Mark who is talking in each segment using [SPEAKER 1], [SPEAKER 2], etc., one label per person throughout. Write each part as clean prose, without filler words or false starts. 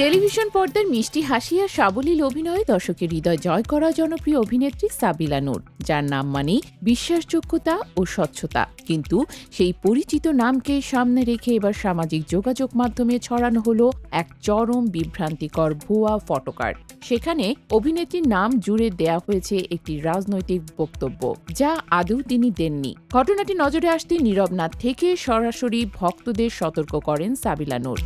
[SPEAKER 1] Television পর্দার মিষ্টি হাসি আর সাবলীল অভিনয়ে দর্শকের হৃদয় জয় করা জনপ্রিয় অভিনেত্রী সাবিলা নূর, যার নাম মানেই বিশ্বাসযোগ্যতা ও স্বচ্ছতা। কিন্তু সেই পরিচিত নামকে সামনে রেখে এবার সামাজিক যোগাযোগ মাধ্যমে ছড়ানো হলো এক চরম বিভ্রান্তিকর ভুয়া ফটোকার্ড। সেখানে অভিনেত্রীর নাম জুড়ে দেয়া হয়েছে একটি রাজনৈতিক বক্তব্য, যা আদৌ তিনি দেননি। ঘটনাটি নজরে আসতেই নীরব না থেকে সরাসরি ভক্তদের সতর্ক করেন সাবিলা নূর।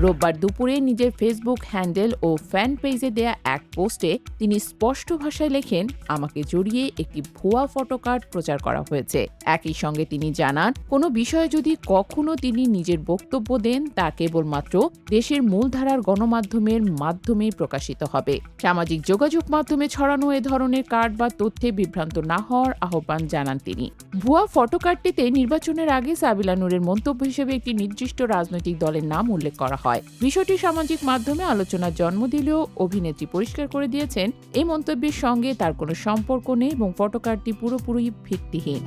[SPEAKER 1] রোববার দুপুরে নিজের ফেসবুক হ্যান্ডেল ও ফ্যান পেজে দেয়া এক পোস্টে তিনি স্পষ্ট ভাষায় লেখেন, আমাকে জড়িয়ে একটি ভুয়া ফটোকার্ড প্রচার করা হয়েছে। একই সঙ্গে তিনি জানান, কোনো বিষয়ে যদি কখনো তিনি নিজের বক্তব্য দেন তা কেবলমাত্র দেশের মূলধারার গণমাধ্যমের মাধ্যমেই প্রকাশিত হবে। সামাজিক যোগাযোগ মাধ্যমে ছড়ানো এ ধরনের কার্ড বা তথ্যে বিভ্রান্ত না হওয়ার আহ্বান জানান তিনি। ভুয়া ফটোকার্ডটিতে নির্বাচনের আগে সাবিলা নূরের মন্তব্য হিসেবে একটি নির্দিষ্ট রাজনৈতিক দলের নাম উল্লেখ করা হয়। বিষয়টি সামাজিক মাধ্যমে আলোচনার জন্ম দিলেও অভিনেত্রী পরিষ্কার করে দিয়েছেন, এই মন্তব্যের সঙ্গে তার কোনো সম্পর্ক নেই এবং ফটোকার্ডটি পুরোপুরি ভিত্তিহীন।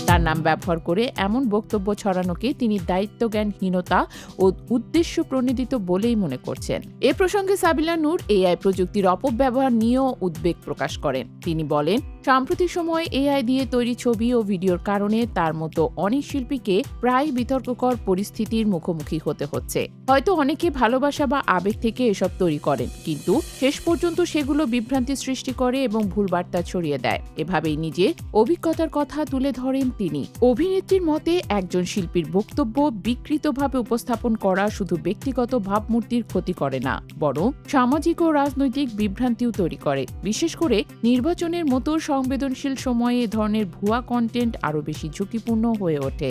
[SPEAKER 1] তার নাম ব্যবহার করে এমন বক্তব্য ছড়ানোকে তিনি দায়িত্বজ্ঞানহীনতা ও উদ্দেশ্য প্রণোদিত বলেই মনে করছেন। এ প্রসঙ্গে সাবিলা নূর এআই প্রযুক্তির অপব্যবহার নিয়েও উদ্বেগ প্রকাশ করেন। তিনি বলেন, সাম্প্রতিক সময়ে এআই দিয়ে তৈরি ছবি ও ভিডিওর কারণে তার মতো অনেক শিল্পীকে প্রায় বিতর্ককর পরিস্থিতির মুখোমুখি হতে হচ্ছে। হয়তো অনেকে ভালোবাসা বা আবেগ থেকে এসব তৈরি করেন, কিন্তু শেষ পর্যন্ত সেগুলো বিভ্রান্তি সৃষ্টি করে এবং ভুল বার্তা ছড়িয়ে দেয়। এভাবেই নিজের অভিজ্ঞতার কথা তুলে ধরেন তিনি। অভিনেত্রীর মতে, একজন শিল্পীর বক্তব্য বিকৃতভাবে উপস্থাপন করা শুধু ব্যক্তিগত ভাবমূর্তির ক্ষতি করে না, বরং সামাজিক ও রাজনৈতিক বিভ্রান্তিও তৈরি করে। বিশেষ করে নির্বাচনের মতো সংবেদনশীল সময়ে এ ধরনের ভুয়া কন্টেন্ট আরও বেশি ঝুঁকিপূর্ণ হয়ে ওঠে।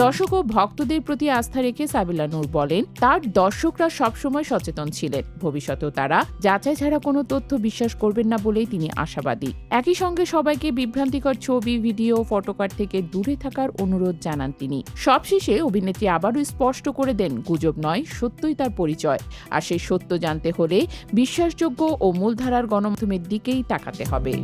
[SPEAKER 1] দর্শক ও ভক্তদের প্রতি আস্থা রেখে সাবিলা নূর বলেন, তার দর্শকরা সবসময় সচেতন ছিলেন। ভবিষ্যতেও তারা যাচাই ছাড়া কোনো তথ্য বিশ্বাস করবেন না বলেই তিনি আশাবাদী। একই সঙ্গে সবাইকে বিভ্রান্তিকর ছবি, ভিডিও, ফটোকার্ড থেকে দূরে থাকার অনুরোধ জানান তিনি। সবশেষে অভিনেত্রী আবারও স্পষ্ট করে দেন, গুজব নয়, সত্যই তার পরিচয়। আর সেই সত্য জানতে হলে বিশ্বাসযোগ্য ও মূলধারার গণমাধ্যমের দিকেই তাকাতে হবে।